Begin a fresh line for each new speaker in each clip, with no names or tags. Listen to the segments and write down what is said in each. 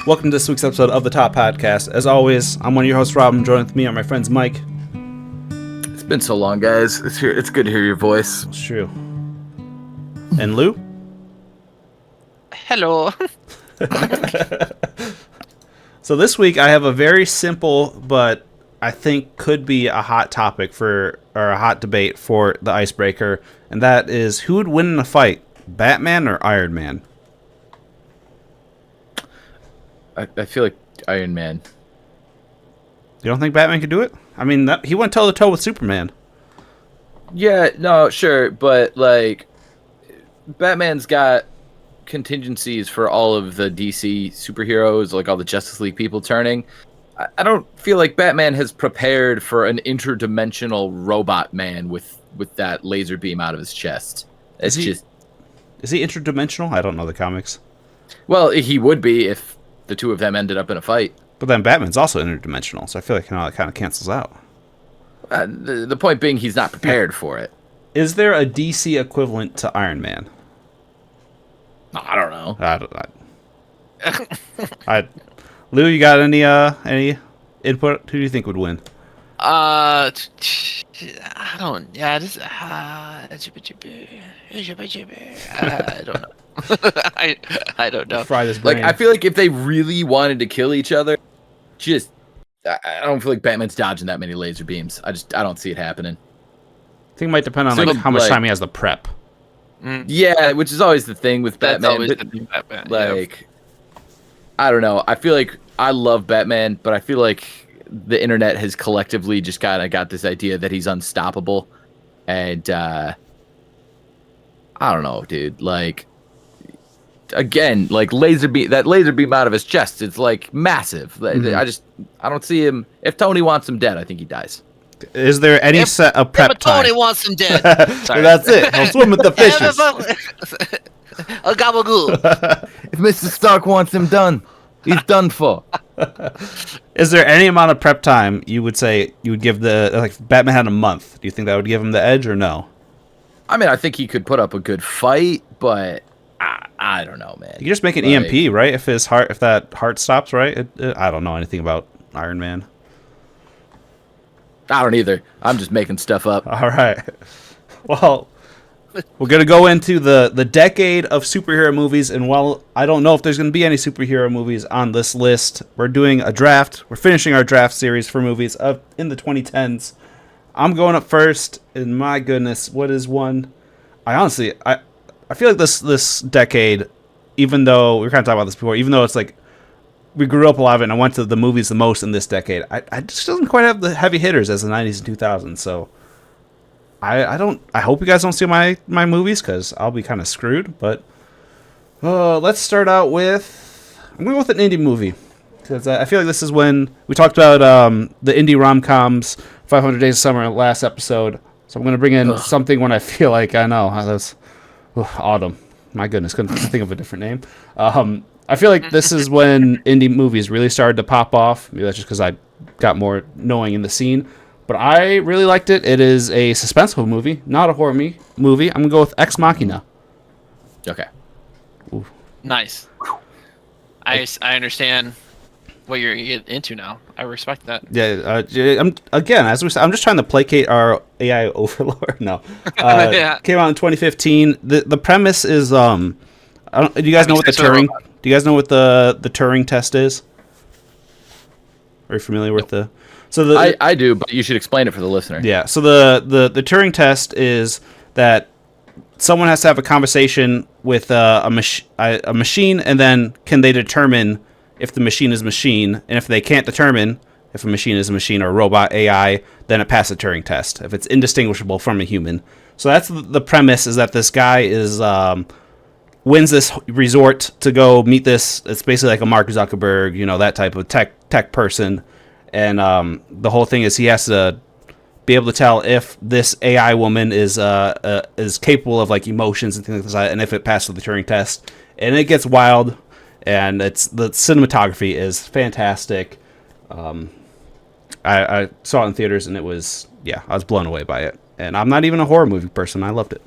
Welcome to this week's episode of the Top Podcast. As always, I'm one of your hosts, Rob, and joined with me are my friends Mike.
It's been so long, guys. It's good to hear your voice.
It's true. And Lou?
Hello.
So this week I have a very simple, but I think could be a hot topic or a hot debate for the icebreaker, and that is who would win in a fight, Batman or Iron Man?
I feel like Iron Man.
You don't think Batman could do it? I mean, he went toe to toe with Superman.
Yeah, no, sure, but like, Batman's got contingencies for all of the DC superheroes, like all the Justice League people turning. I don't feel like Batman has prepared for an interdimensional robot man with that laser beam out of his chest. Is he
interdimensional? I don't know the comics.
Well, he would be if the two of them ended up in a fight.
But then Batman's also interdimensional, so I feel like it kind of cancels out.
The point being, he's not prepared for it.
Is there a DC equivalent to Iron Man?
I don't know.
Lou, you got any input? Who do you think would win?
I don't. Yeah, this. I don't know. I don't know.
Fry this brain.
Like, I feel like if they really wanted to kill each other, I don't feel like Batman's dodging that many laser beams. I don't see it happening.
I think it might depend on how much time he has to prep.
Yeah, which is always the thing with Batman.
Always Batman.
Like, I don't know. I feel like I love Batman, but I feel like the internet has collectively just kind of got this idea that he's unstoppable, and I don't know, dude. Like, again, like that laser beam out of his chest, it's like massive. Mm-hmm. I don't see him. If Tony wants him dead, I think he dies.
Is there any set of prep time?
Tony wants him dead. Sorry.
That's it. He'll swim with the fishes.
A gabagool.
If Mr. Stark wants him done, he's done for.
Is there any amount of prep time you would say you would give if Batman had a month? Do you think that would give him the edge or no?
I mean, I think he could put up a good fight, but I don't know, man.
You can just make an EMP, right? If that heart stops, right? I don't know anything about Iron Man.
I don't either. I'm just making stuff up.
All right. Well, we're going to go into the decade of superhero movies, and while I don't know if there's going to be any superhero movies on this list, we're doing a draft. We're finishing our draft series for movies in the 2010s. I'm going up first, and my goodness, what is one? I feel like this decade, even though we were kind of talking about this before, even though it's like we grew up a lot of it and I went to the movies the most in this decade, I just doesn't quite have the heavy hitters as the 90s and 2000s. So I hope you guys don't steal my movies because I'll be kind of screwed. But let's start out with I'm going with an indie movie because I feel like this is when we talked about the indie rom-coms 500 Days of Summer last episode. So I'm going to bring in something when I feel like I know that's autumn. My goodness, couldn't think of a different name. I feel like this is when indie movies really started to pop off. Maybe that's just because I got more knowing in the scene. But I really liked it. It is a suspenseful movie, not a horror movie. I'm going to go with Ex Machina.
Okay.
Ooh.
Nice. I understand what you're into now. I respect that.
Yeah. I'm just trying to placate our AI overlord. No.
Yeah.
Came out in 2015. The premise is do you guys know what the Turing? Do you guys know what the Turing test is? Are you familiar with the? So
I do, but you should explain it for the listener.
Yeah. So the Turing test is that someone has to have a conversation with a machine, and then can they determine if the machine is a machine, and if they can't determine if a machine is a machine or a robot AI, then it passes the Turing test. If it's indistinguishable from a human. So that's the premise, is that this guy wins this resort to go meet this. It's basically like a Mark Zuckerberg, that type of tech person. And the whole thing is he has to be able to tell if this AI woman is capable of like emotions and things like that, and if it passes the Turing test. And it gets wild, and the cinematography is fantastic. I saw it in theaters, and I was blown away by it. And I'm not even a horror movie person. I loved it.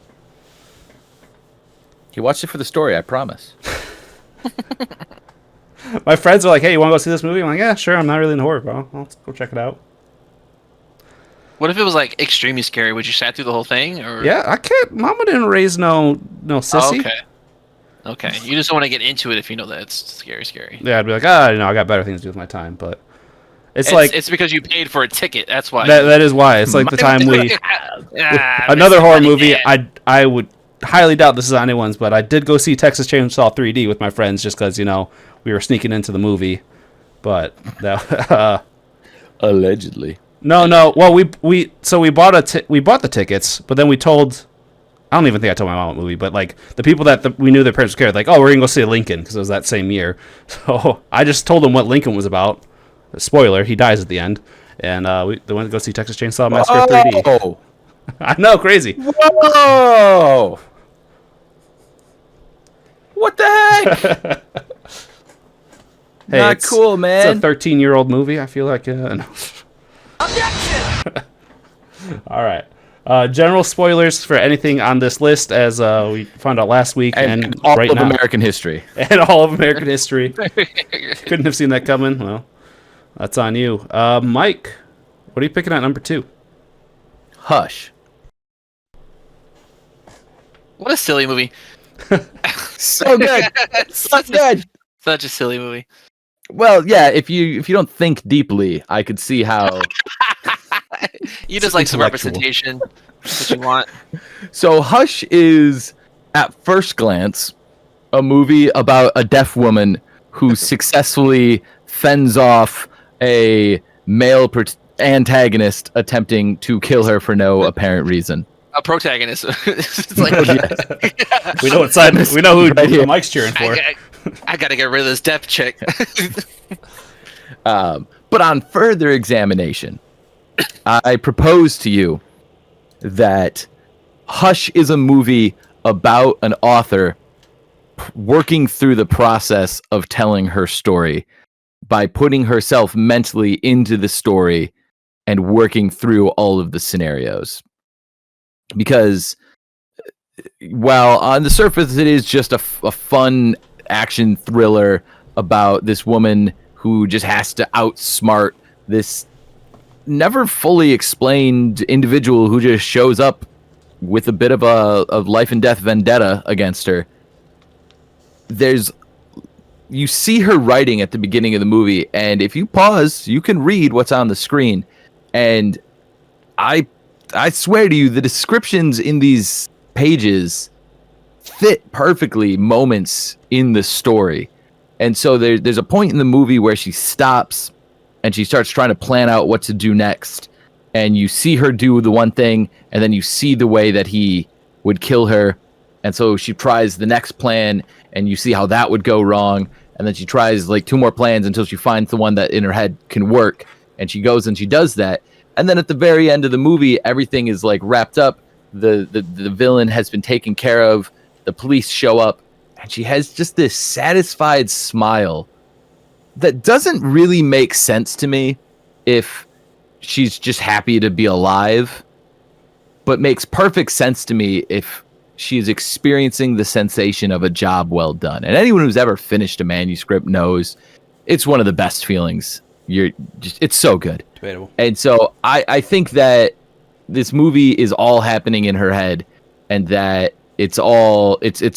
You watched it for the story, I promise.
My friends are like, "Hey, you want to go see this movie?" I'm like, "Yeah, sure. I'm not really into horror, but I'll go check it out."
What if it was like extremely scary? Would you sat through the whole thing, or?
Yeah, I can't. Mama didn't raise no
Oh,
sissy.
okay. Okay. You just don't want to get into it if you know that it's scary.
Yeah, I'd be like, I got better things to do with my time. But it's
because you paid for a ticket. That's why.
that is why. It's like the time we another horror movie. I would highly doubt this is on anyone's, but I did go see Texas Chainsaw 3D with my friends just because we were sneaking into the movie. But that
Allegedly.
no. Well, we bought the tickets, but then we told. I don't even think I told my mom what movie, but like the people that we knew their parents cared, like, oh, we're gonna go see Lincoln because it was that same year. So I just told them what Lincoln was about. Spoiler: he dies at the end, and they went to go see Texas Chainsaw Massacre 3D.
Oh,
I know, crazy.
whoa! What the heck?
Hey,
Not cool, man.
It's a 13-year-old movie. I feel like. No.
Objection.
All right. General spoilers for anything on this list, as we found out last week, and
all
right
of
now,
American history.
and all of American history. Couldn't have seen that coming. Well, that's on you, Mike. What are you picking at number 2?
Hush.
What a silly movie.
So good. So good.
Such a silly movie.
Well, yeah. If you don't think deeply, I could see how.
You just like some
intellectual.
representation. That's what you want.
So Hush is, at first glance, a movie about a deaf woman who successfully fends off a male antagonist attempting to kill her for no apparent reason.
A protagonist. It's like,
We know what side. We know who
Right here.
Mike's cheering for.
I gotta get rid of this deaf chick.
But on further examination, I propose to you that Hush is a movie about an author working through the process of telling her story by putting herself mentally into the story and working through all of the scenarios. Because while on the surface it is just a fun action thriller about this woman who just has to outsmart this never fully explained individual who just shows up with a bit of a life and death vendetta against her. You see her writing at the beginning of the movie, and if you pause, you can read what's on the screen. And I swear to you, the descriptions in these pages fit perfectly moments in the story. And so there's a point in the movie where she stops and she starts trying to plan out what to do next. And you see her do the one thing, and then you see the way that he would kill her. And so she tries the next plan, and you see how that would go wrong. And then she tries like 2 more plans until she finds the one that in her head can work. And she goes and she does that. And then at the very end of the movie, everything is like wrapped up. The villain has been taken care of. The police show up, and she has just this satisfied smile that doesn't really make sense to me if she's just happy to be alive, but makes perfect sense to me if she's experiencing the sensation of a job well done. And anyone who's ever finished a manuscript knows it's one of the best feelings. It's so good.
Debatable.
And so I think that this movie is all happening in her head, and that it's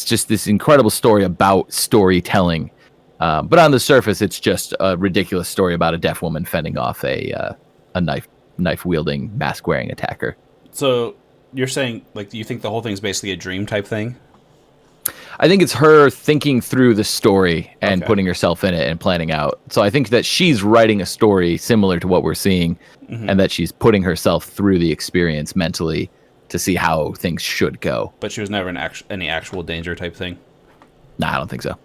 just this incredible story about storytelling. But on the surface, it's just a ridiculous story about a deaf woman fending off a knife wielding, mask wearing attacker.
So you're saying, like, do you think the whole thing's basically a dream type thing?
I think it's her thinking through the story and
Okay.
putting herself in it and planning out. So I think that she's writing a story similar to what we're seeing, and that she's putting herself through the experience mentally to see how things should go.
But she was never in any actual danger type thing.
Nah, I don't think so.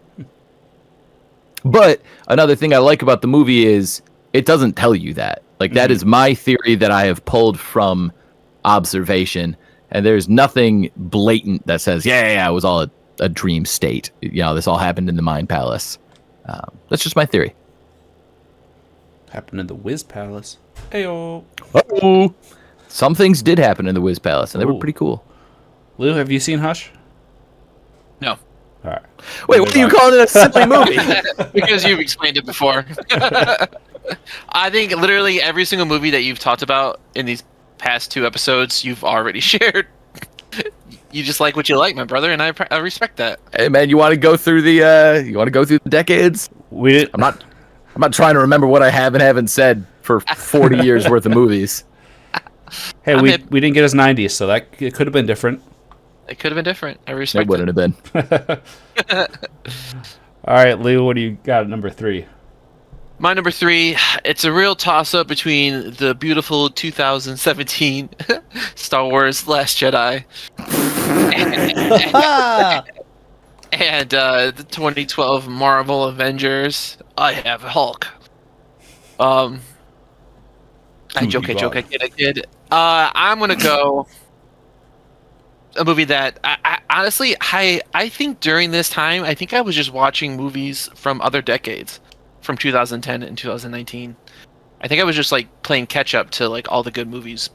But another thing I like about the movie is it doesn't tell you that. Like, that is my theory that I have pulled from observation. And there's nothing blatant that says, yeah, it was all a dream state. You know, this all happened in the Mind Palace. That's just my theory.
Happened in the Wiz Palace. Ayo.
Uh-oh. Some things did happen in the Wiz Palace, and they were
Ooh.
pretty cool.
Lou, have you seen Hush?
No.
All right.
Wait, what are you calling it a silly movie?
Because you've explained it before. I think literally every single movie that you've talked about in these past 2 episodes, you've already shared. You just like what you like, my brother, and I respect that.
Hey man, you want to go through the decades?
We did.
I'm not trying to remember what I have and haven't said for 40 years worth of movies.
Hey, we didn't get his 90s, so that it could have been different.
It could have been different. I
It
respect
wouldn't have been.
All right, Lou, what do you got at number 3?
My number 3, it's a real toss-up between the beautiful 2017 Star Wars Last Jedi and the 2012 Marvel Avengers. I have Hulk. I kid. I'm gonna go a movie that I honestly I think during this time I think I was just watching movies from other decades, from 2010 and 2019. I think I was just like playing catch up to like all the good movies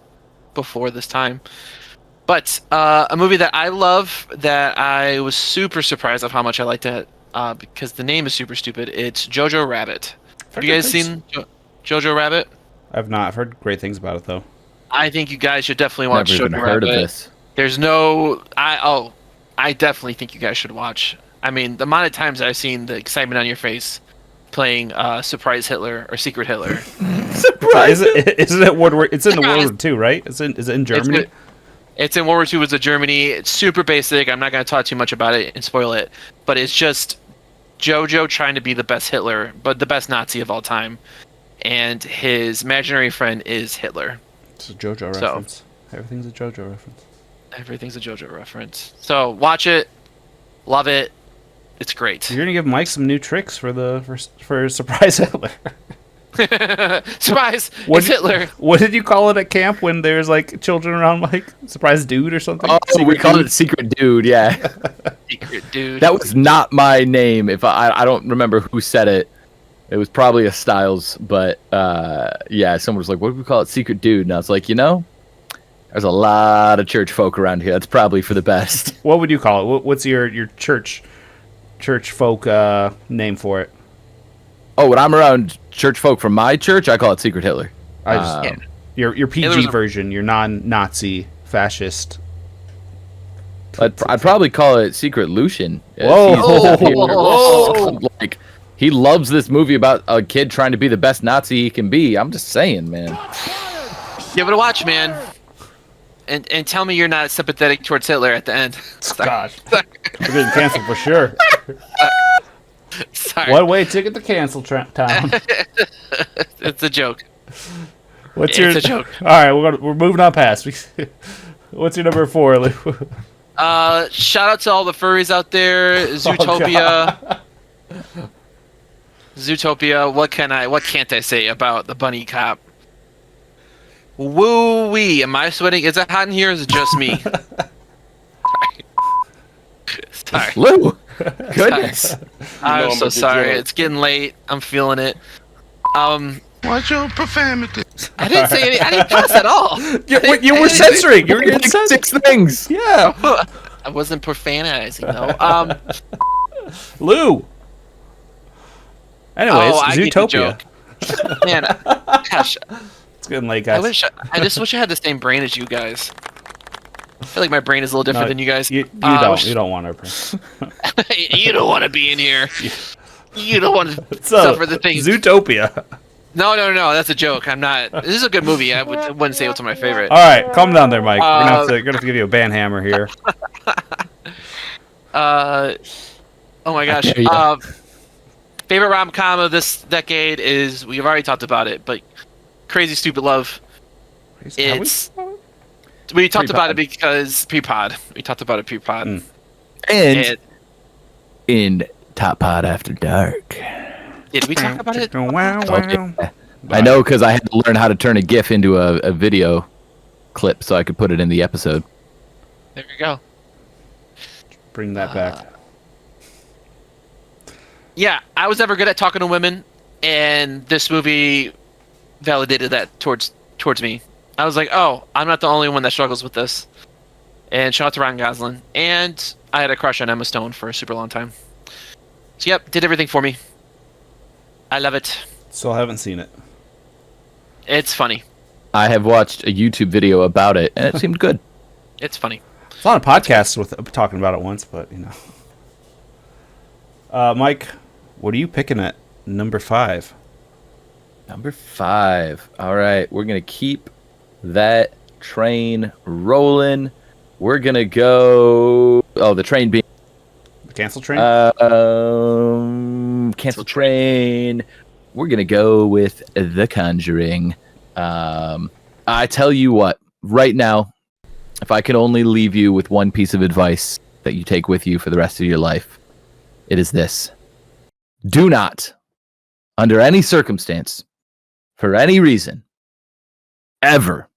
before this time. But a movie that I love, that I was super surprised of how much I liked it, because the name is super stupid. It's Jojo Rabbit. Have you guys seen Jojo Rabbit?
I've not. I've heard great things about it though.
I think you guys should definitely watch
Never even
Jojo
heard
Rabbit.
of this.
There's no I definitely think you guys should watch. I mean, the amount of times I've seen the excitement on your face playing Surprise Hitler or Secret Hitler.
Surprise! Isn't it World War? It's in the World War II, right? Is it in Germany?
It's in World War II. It's in Germany. It's super basic. I'm not going to talk too much about it and spoil it. But it's just Jojo trying to be the best Hitler, but the best Nazi of all time. And his imaginary friend is Hitler.
It's a JoJo reference. Everything's a JoJo reference.
Everything's a JoJo reference. So watch it, love it. It's great.
You're gonna give Mike some new tricks for Surprise Hitler.
Surprise! It's Hitler.
What did you call it at camp when there's like children around, Mike? Surprise dude or something?
Oh,
Secret
we called
dude?
it Secret Dude. Yeah,
Secret dude.
that was not my name. If I don't remember who said it. It was probably a Styles, but yeah, someone was like, "What do we call it, Secret Dude?" And I was like, there's a lot of church folk around here. That's probably for the best.
What would you call it? What's your church folk name for it?
Oh, when I'm around church folk from my church, I call it Secret Hitler.
I just your PG
Hitler's
version, your non-Nazi fascist.
I'd probably call it Secret Lucian.
Whoa!
Like, he loves this movie about a kid trying to be the best Nazi he can be. I'm just saying, man.
Give it a watch, man. And tell me you're not sympathetic towards Hitler at the end.
Gosh, we're getting canceled for sure.
Sorry.
One way ticket to cancel town.
It's a joke.
It's
a joke.
All right, we're moving on past. What's your number 4, Lou?
Shout out to all the furries out there. Zootopia. Zootopia. What can't I say about the bunny cop? Woo wee. Am I sweating? Is it hot in here or is it just me? Sorry.
Lou, goodness.
I'm so sorry. It's getting late. I'm feeling it.
Watch your profanity.
I didn't say any. I didn't cuss at all.
You were censoring. You were getting censored.
6 things.
Yeah.
I wasn't profanizing though.
Lou. Anyways,
I get the
Zootopia.
joke. Man, gosh,
It's getting late, guys.
I just wish I had the same brain as you guys. I feel like my brain is a little different than you guys.
You don't want our brain.
You don't want to be in here. You don't want to
So,
suffer the things.
Zootopia.
No, that's a joke. I'm not. This is a good movie. I wouldn't say it's my favorite.
All right, calm down there, Mike. We're gonna have to give you a band hammer here.
Oh my gosh. Favorite rom-com of this decade is, we've already talked about it, but Crazy Stupid Love. We talked about it because pre-pod. We talked about it pre-pod.
And in Top Pod After Dark.
Did we talk about it?
Wow.
Yeah. I know, because I had to learn how to turn a GIF into a video clip so I could put it in the episode.
There you go.
Bring that back.
Yeah, I was never good at talking to women, and this movie validated that towards me. I was like, oh, I'm not the only one that struggles with this. And shout out to Ryan Gosling. And I had a crush on Emma Stone for a super long time. So yep, did everything for me. I love it.
Still haven't seen it.
It's funny.
I have watched a YouTube video about it, and it seemed good.
It's funny.
It's on a podcast with talking about it once, but you know. Mike, what are you picking at number 5?
Number 5. All right, we're gonna keep that train rolling. We're gonna go. Oh, the train being
The cancel train.
cancel train. We're gonna go with The Conjuring. I tell you what, right now, if I can only leave you with one piece of advice that you take with you for the rest of your life, it is this: do not, under any circumstance, for any reason, ever,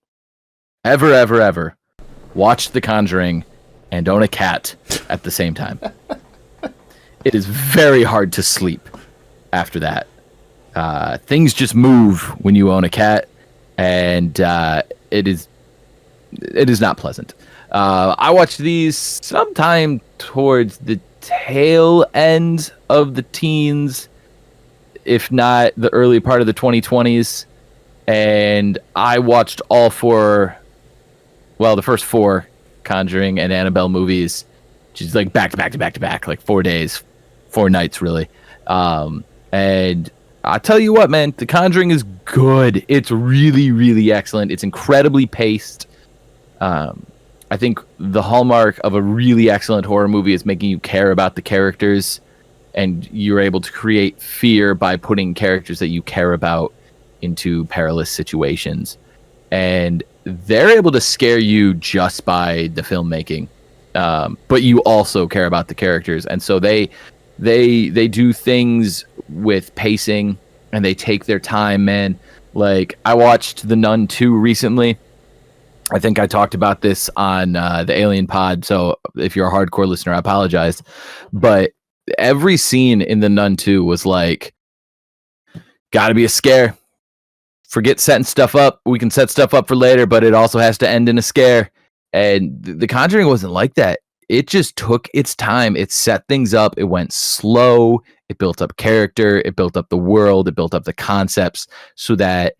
watch The Conjuring and own a cat at the same time. It is very hard to sleep after that. Things just move when you own a cat, and it is not pleasant. I watched these sometime towards the tail end of the teens, if not the early part of the 2020s, and I watched all 4, well, the first 4 Conjuring and Annabelle movies, just like back to back, like 4 days, 4 nights, really. And I tell you what, man, The Conjuring is good. It's really, really excellent. It's incredibly paced. I think the hallmark of a really excellent horror movie is making you care about the characters, and you're able to create fear by putting characters that you care about into perilous situations. And they're able to scare you just by the filmmaking, but you also care about the characters, and so they do things with pacing, and they take their time, man. Like, I watched The Nun 2 recently. I think I talked about this on the Alien Pod, so if you're a hardcore listener, I apologize. But every scene in The Nun 2 was like, gotta be a scare. Forget setting stuff up. We can set stuff up for later, but it also has to end in a scare. And The Conjuring wasn't like that. It just took its time. It set things up. It went slow. It built up character. It built up the world. It built up the concepts so that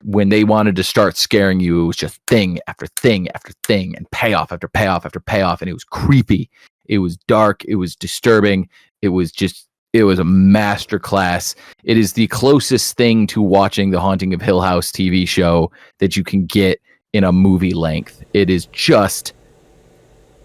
when they wanted to start scaring you, it was just thing after thing after thing, and payoff after payoff after payoff. And it was creepy. It was dark. It was disturbing. It was a masterclass. It is the closest thing to watching the Haunting of Hill House TV show that you can get in a movie length. It is just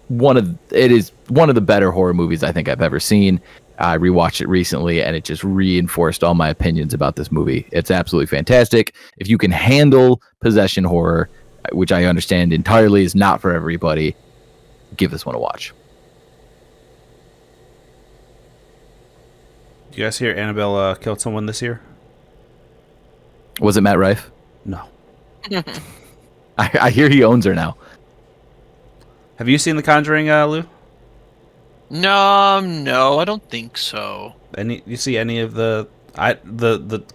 one of the better horror movies I think I've ever seen. I rewatched it recently, and it just reinforced all my opinions about this movie. It's absolutely fantastic. If you can handle possession horror, which I understand entirely is not for everybody, give this one a watch.
Did you guys hear Annabelle killed someone this year?
Was it Matt Rife?
No.
I hear he owns her now.
Have you seen The Conjuring, Lou?
No, I don't think so.
You see any of the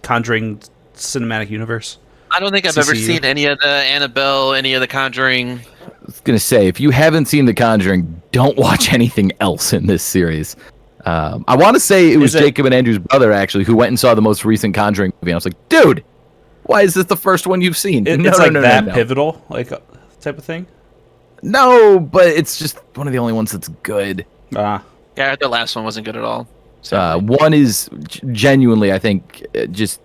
Conjuring cinematic universe?
I don't think I've ever
CCU?
seen any of the Annabelle, any of the Conjuring.
I was going to say, if you haven't seen The Conjuring, don't watch anything else in this series. I want to say it was Jacob and Andrew's brother, actually, who went and saw the most recent Conjuring movie. And I was like, dude, why is this the first one you've seen?
It's that pivotal, like, type of thing?
No, but it's just one of the only ones that's good.
Yeah, the last one wasn't good at all.
One is genuinely, I think, just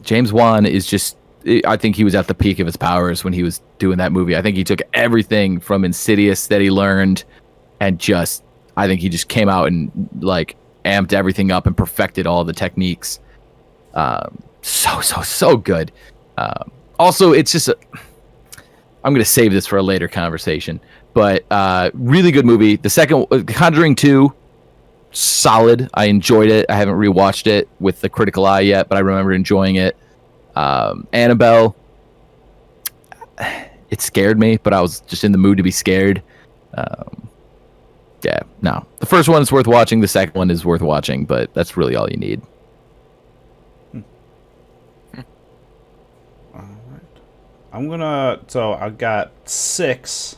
James Wan is just. I think he was at the peak of his powers when he was doing that movie. I think he took everything from Insidious that he learned, and I think he just came out and like amped everything up and perfected all the techniques. So good. Also, it's just I'm going to save this for a later conversation, but really good movie. The second, Conjuring 2, solid. I enjoyed it. I haven't rewatched it with the critical eye yet, but I remember enjoying it. Annabelle, it scared me, but I was just in the mood to be scared. Yeah, no. The first one is worth watching. The second one is worth watching, but that's really all you need.
All right. So I got 6.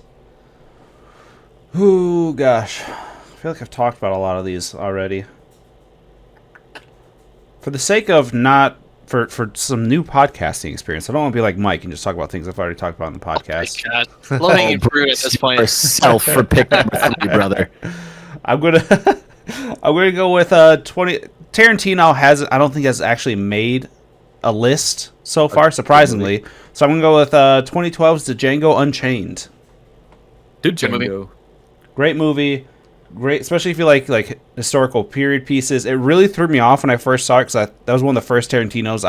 Ooh, gosh. I feel like I've talked about a lot of these already. For the sake of not... For some new podcasting experience, I don't want to be like Mike and just talk about things I've already talked about in the podcast.
God. Low-hanging fruit at this point.
Yourself for pick number 3, brother.
I'm gonna I'm gonna go with 20. Tarantino I don't think has actually made a list so far, surprisingly. So I'm gonna go with 2012's The Django Unchained.
Dude,
Good movie.
Django.
Great movie, great, especially if you like historical period pieces. It really threw me off when I first saw it because that was one of the first Tarantino's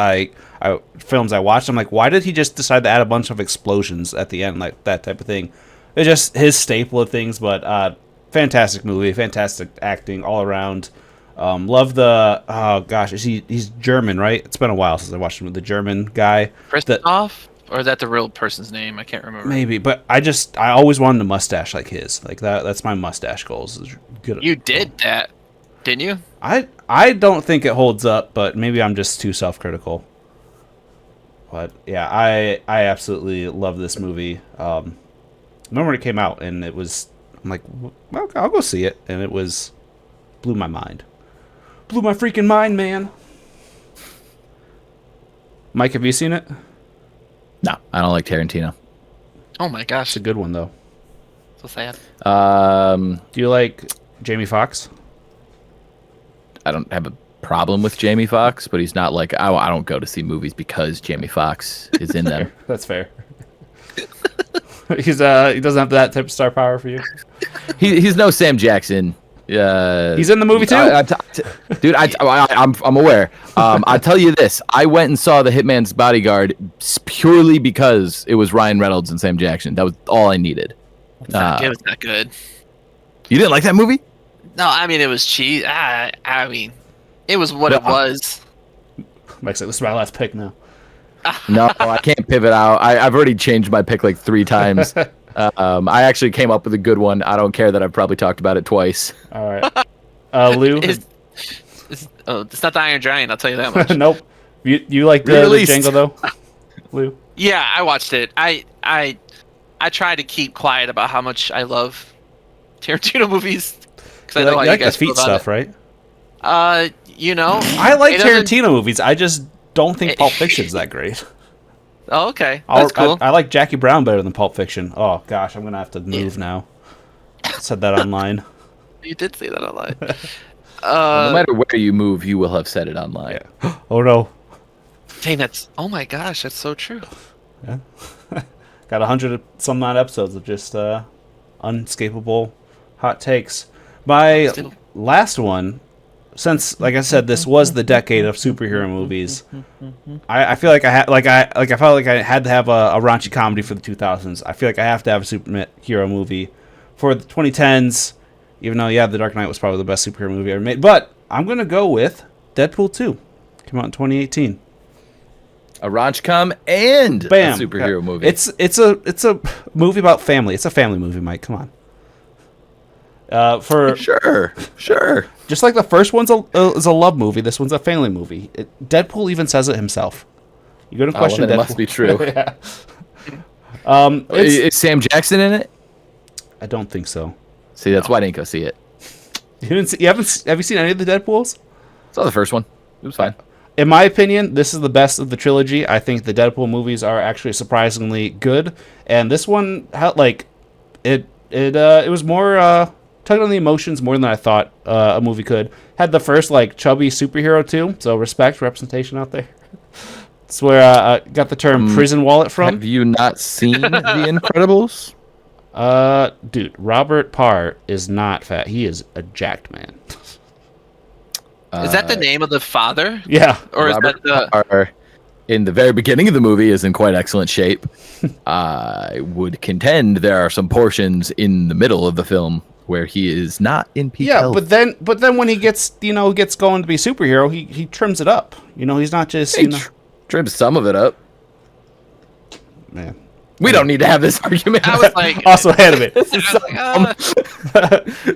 films I watched. I'm like, why did he just decide to add a bunch of explosions at the end, like that type of thing? It's just his staple of things, but fantastic movie, fantastic acting all around. Love the he's German, right? It's been a while since I watched him with the German guy.
Christoph? Or is that the real person's name? I can't remember.
Maybe, but I always wanted a mustache like his. Like that's my mustache goals. Good.
You did that, didn't you?
I don't think it holds up, but maybe I'm just too self-critical. But yeah, I absolutely love this movie. I remember when it came out, and I'm like, well, I'll go see it, and it blew my mind. Blew my freaking mind, man. Mike, have you seen it?
No, I don't like Tarantino.
Oh my gosh,
It's a good one, though.
so sad.
Do you like Jamie Foxx?
I don't have a problem with Jamie Foxx, but he's not like I don't go to see movies because Jamie Foxx is in them.
That's fair. He doesn't have that type of star power for you.
He's no Sam Jackson.
He's in the movie too,
dude. I'm aware. I tell you this: I went and saw The Hitman's Bodyguard purely because it was Ryan Reynolds and Sam Jackson. That was all I needed.
It was not good.
You didn't like that movie?
No, I mean it was cheap. I mean, it was what it was.
Mike's like, this is my last pick now.
No, I can't pivot out. I've already changed my pick like 3 times. I actually came up with a good one. I don't care that I've probably talked about it twice.
All right, Lou.
It's not the Iron Giant. I'll tell you that much.
Nope. You like the Django though, Lou?
Yeah, I watched it. I try to keep quiet about how much I love Tarantino movies because I know how you
like
guys
the feet
feel about
stuff, right?
it.
I like
it doesn't-
Tarantino movies. I just don't think Pulp Fiction's that great.
Oh, okay, that's cool.
I like Jackie Brown better than Pulp Fiction. Oh gosh, I'm gonna have to move now. Said that online.
You did say that online.
No matter where you move, you will have said it online.
Yeah. Oh no.
Dang, oh my gosh, that's so true.
Yeah. Got 100 some odd episodes of just unescapable hot takes. My last one, since like I said, this was the decade of superhero movies. I feel like I felt like I had to have a raunchy comedy for the 2000s. I feel like I have to have a superhero movie for the 2010s. Even though, The Dark Knight was probably the best superhero movie ever made. But I'm gonna go with Deadpool 2. Came out in 2018.
A raunch-com and
Bam.
a superhero movie.
It's a movie about family. It's a family movie, Mike. Come on.
Sure.
Just like the first one's is a love movie, this one's a family movie. Deadpool even says it himself. You go to question
well, then
Deadpool.
it must be true.
Yeah.
Is Sam Jackson in it?
I don't think so.
See, that's why I didn't go see it.
Have you seen any of the Deadpools?
Saw the first one. It was fine.
In my opinion, this is the best of the trilogy. I think the Deadpool movies are actually surprisingly good, and this one it was more tugged on the emotions more than I thought a movie could. Had the first chubby superhero too, so representation out there. That's where I got the term prison wallet from.
Have you not seen The Incredibles?
Dude, Robert Parr is not fat. He is a jacked man.
Is that the name of the father?
Yeah.
Or
Robert
is that
Parr, in the very beginning of the movie, is in quite excellent shape. I would contend there are some portions in the middle of the film where he is not in peak health.
but then when he gets going to be superhero, he trims it up. He's not just
Trims some of it up.
Man.
We don't need to have this argument.
I was like,
Also ahead of it.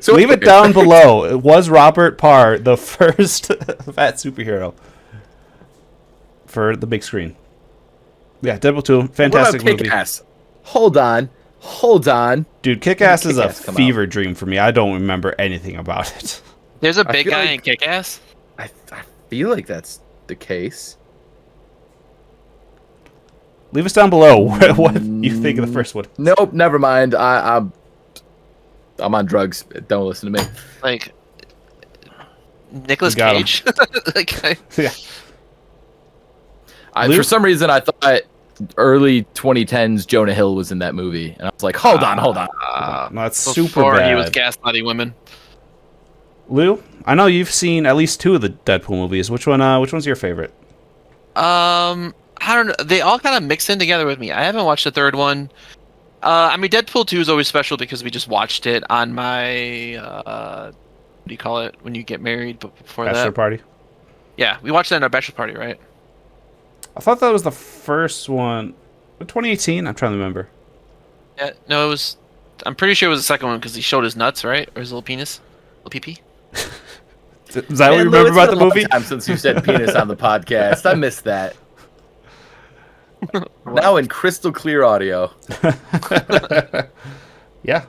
So leave it down below. It was Robert Parr the first fat superhero for the big screen. Yeah, Deadpool 2, fantastic
what about
movie.
Kick-Ass? Hold on. Hold on.
Dude, Kick-Ass is a
Kick-Ass come
fever dream for me. I don't remember anything about it.
There's a big
feel
guy
like-
in Kick-Ass.
I feel like that's the case.
Leave us down below what you think of the first one.
Nope, never mind. I'm on drugs. Don't listen to me.
Like Nicolas
You got him.
Cage. Like,
Yeah.
For
Luke?
some reason, I thought early 2010s Jonah Hill was in that movie, and I was like, hold on.
No, that's super
before
bad.
he was gaslighting women.
Lou, I know you've seen at least 2 of the Deadpool movies. Which one's your favorite?
I don't know. They all kind of mix in together with me. I haven't watched the third one. I mean, Deadpool 2 is always special because we just watched it on my what do you call it when you get married? But before
Bachelor
that,
Party.
yeah, we watched that in our bachelor party, right?
I thought that was the first one. 2018? I'm trying to remember.
Yeah, no, it was. I'm pretty sure it was the second one because he showed his nuts, right, or his little penis, little pee-pee.
Is that what you
Man, Lou,
remember
it's
about
been
the
a long
movie?
time since you said penis on the podcast. I missed that. Now in crystal clear audio.
Yeah.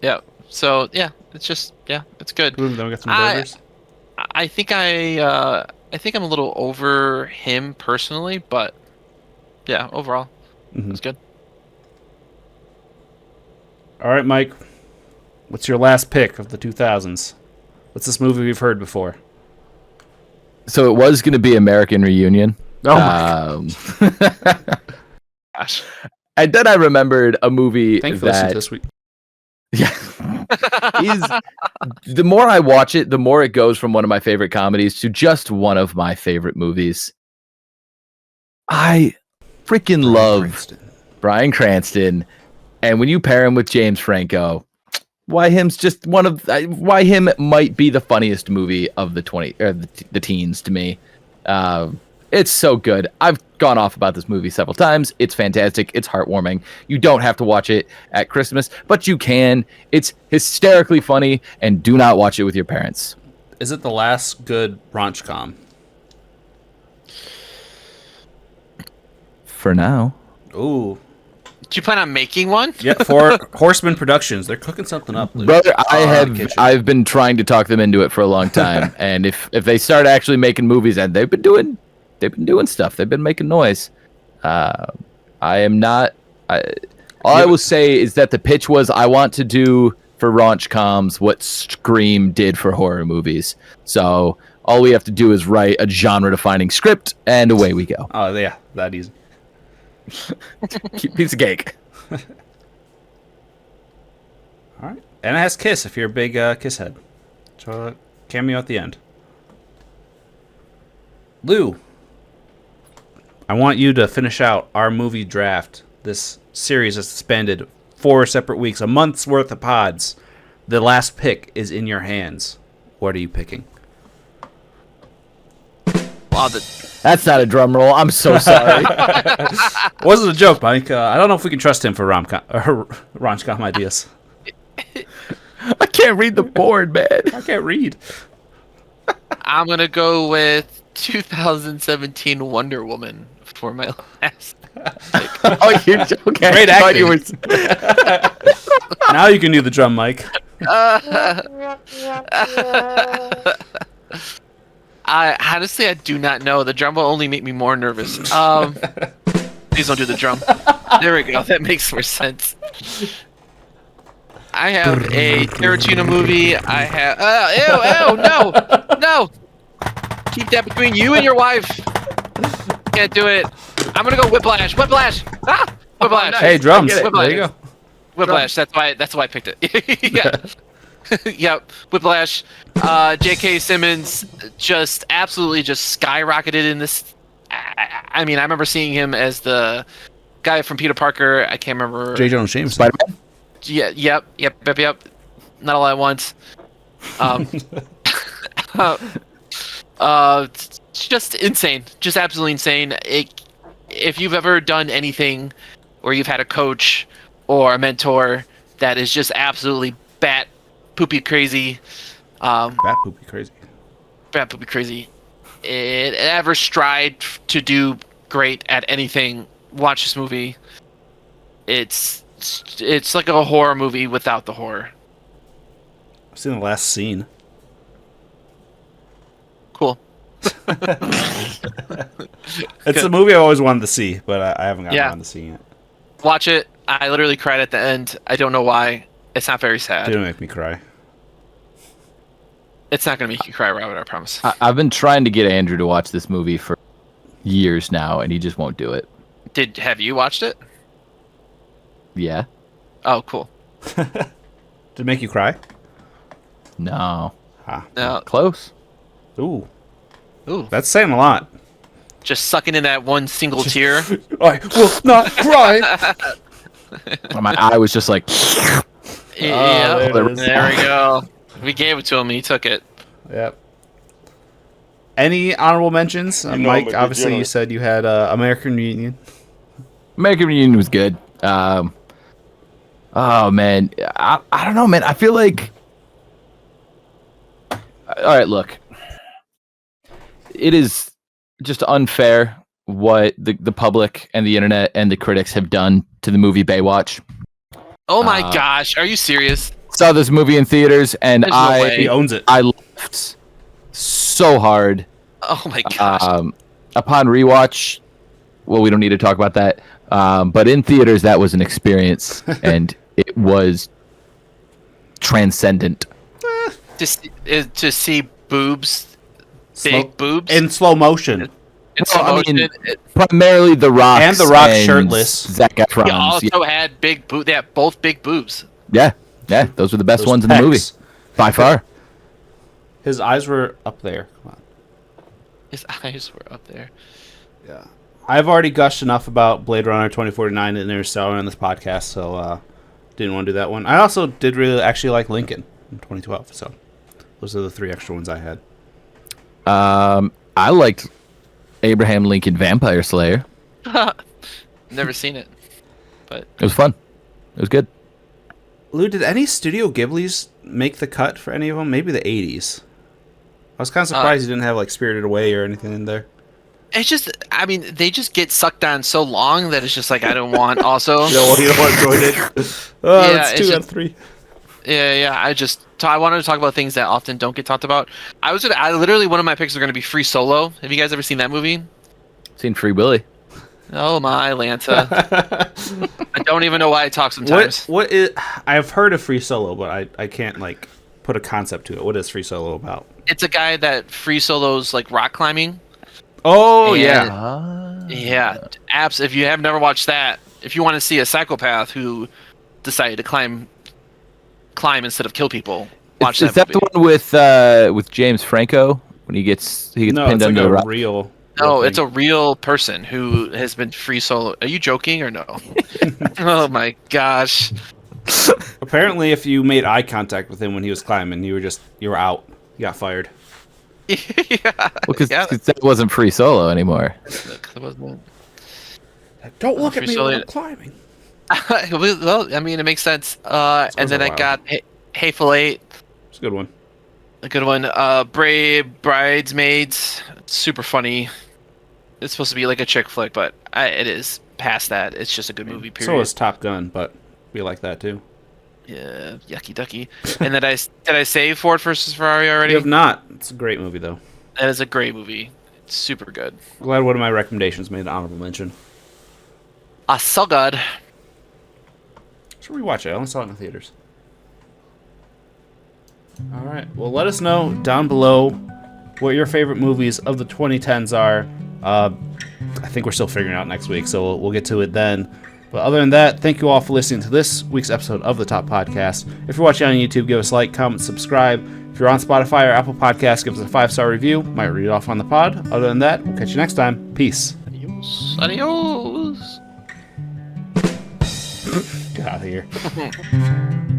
Yeah. So yeah, it's just it's good.
Boom, then we got some
I-
burgers.
I think I'm a little over him personally, but yeah, overall,
Mhm.
it's good.
All right, Mike. What's your last pick of the 2000s? What's this movie we've heard before?
So it was going to be American Reunion.
Oh my
Gosh.
And then I remembered a movie
Thank you for listening
that
to this week.
is the more I watch it, the more it goes from one of my favorite comedies to just one of my favorite movies. I freaking love Bryan Cranston, and when you pair him with James Franco, why him might be the funniest movie of the the teens to me. It's so good. I've gone off about this movie several times. It's fantastic. It's heartwarming. You don't have to watch it at Christmas, but you can. It's hysterically funny, and do not watch it with your parents.
Is it the last good raunch-com?
For now.
Ooh.
Do you plan on making one?
Yeah, for Horseman Productions. They're cooking something up, Luke.
Brother,
in the kitchen.
I've been trying to talk them into it for a long time, and if they start actually making movies, and they've been doing stuff, they've been making noise. I am not. All I will say is that the pitch was I want to do for raunch coms what Scream did for horror movies. So all we have to do is write a genre-defining script, and away we go.
Oh, yeah, that easy.
Piece of cake.
All right. And it has Kiss if you're a big Kiss head. So, cameo at the end. Lou, I want you to finish out our movie draft. This series has suspended 4 separate weeks, a month's worth of pods. The last pick is in your hands. What are you picking?
Wow,
That's not a drum roll. I'm so sorry.
Wasn't a joke, Mike. I don't know if we can trust him for rom-com ideas.
I can't read the board, man.
I can't read.
I'm gonna go with 2017 Wonder Woman for my last.
Oh, you're joking.
Great
I thought
acting.
you were-
Now you can do the drum, Mike.
I honestly, I do not know. The drum will only make me more nervous. Please don't do the drum. There we go. That makes more sense. I have a Tarantino movie. I have. Ew! No! Keep that between you and your wife. Can't do it. I'm gonna go Whiplash. Whiplash. Ah! Whiplash.
nice.
Hey, drums.
I get it.
There you go.
Whiplash. That's why I picked it. Yeah. Yep. Whiplash. J.K. Simmons just absolutely just skyrocketed in this. I mean, I remember seeing him as the guy from Peter Parker. I can't remember.
J. Jonah Jameson.
Spider-Man?
Yeah. Yep. Not all at once. Just insane. Just absolutely insane. If you've ever done anything where you've had a coach or a mentor that is just absolutely bat poopy crazy,
Bat poopy crazy.
bat poopy crazy, it ever strive to do great at anything, watch this movie. It's It's like a horror movie without the horror.
I've seen the last scene.
Cool.
It's a movie I always wanted to see, but I haven't gotten
Yeah.
around to seeing it.
Watch it. I literally cried at the end. I don't know why. It's not very
It
sad.
didn't make me cry.
It's not going to make you cry, Robert, I promise.
I've been trying to get Andrew to watch this movie for years now, and he just won't do it.
Have you watched it?
Yeah?
Oh, cool.
Did it make you cry?
No.
Ah.
No,
Close.
Ooh.
ooh,
That's saying a lot.
just sucking in that one single tear.
I will not cry.
My eye was just like,
Yeah,
there it is.
there we go. We gave it to him and he took it.
Yep. Any honorable mentions?
know I'm
Mike,
a
obviously you
degenerate.
said you had American Reunion.
American Reunion was good. Oh, man. I don't know, man. I feel like... All right, look. It is just unfair what the public and the internet and the critics have done to the movie Baywatch.
Oh my gosh, are you serious?
Saw this movie in theaters, and
There's no way.
He owns it.
I laughed so hard.
Oh my gosh.
Upon rewatch, well, we don't need to talk about that. But in theaters, that was an experience, and it was transcendent.
To see boobs, big boobs
in slow motion.
in slow
Well, I mean,
motion.
primarily The Rock
And The Rock shirtless.
Zac Efron.
He also had big boobs. They had both big boobs.
Yeah, those were the best
Those
ones in the movie
pecs.
by far.
His eyes were up there. Come on.
His eyes were up there.
Yeah. I've already gushed enough about Blade Runner 2049 and Interstellar on this podcast, so didn't want to do that one. I also did really actually like Lincoln in 2012, so those are the 3 extra ones I had.
I liked Abraham Lincoln Vampire Slayer.
Never seen it, but
It was fun. It was good.
Lou, did any Studio Ghibli's make the cut for any of them? Maybe the 80s. I was kind of surprised you didn't have like Spirited Away or anything in there.
it's just. I mean, they just get sucked on so long that it's just like I don't want. Also,
You don't want to join it. Oh,
Yeah,
it's
it's
2 out of
just-
3.
yeah. I wanted to talk about things that often don't get talked about. I literally one of my picks are going to be Free Solo. Have you guys ever seen that movie?
Seen Free Willy.
Oh my Lanta! I don't even know why I talk sometimes.
What is? I've heard of Free Solo, but I can't like put a concept to it. What is Free Solo about?
It's a guy that free solos like rock climbing.
Oh
And-
yeah.
Yeah, apps. If you have never watched that, if you want to see a psychopath who decided to climb instead of kill people, watch
Is that
movie.
the one with James Franco when he gets
No,
pinned
it's like
under the
a
rock?
real.
No,
thing.
it's a real person who has been free solo. Are you joking or no? Oh my gosh.
Apparently, if you made eye contact with him when he was climbing, you were out. You got fired.
Yeah.
Well, because
Yeah.
that wasn't Free Solo anymore.
That wasn't
Don't look at
Free
me
Solo-
when I'm climbing.
it. Well, I mean, it makes sense. And then
a
I
while.
got Hateful Eight,
It's a good one.
a good one. Brave Bridesmaids, super funny. It's supposed to be like a chick flick, but it is past that. It's just a good movie. Period.
So is Top Gun, but we like that too.
Yeah, yucky ducky. And did I say Ford versus Ferrari already?
You have not. It's a great movie though.
That is a great movie. It's super good.
Glad one of my recommendations made an honorable mention.
So good.
Should rewatch it. I only saw it in the theaters. All right. Well, let us know down below what your favorite movies of the 2010s are. I think we're still figuring out next week, so we'll get to it then. But other than that, thank you all for listening to this week's episode of the Top Podcast. If you're watching on YouTube, give us a like, comment, subscribe. If you're on Spotify or Apple Podcasts, give us a 5-star review. Might read it off on the pod. Other than that, we'll catch you next time. Peace.
Adios.
Get out of here.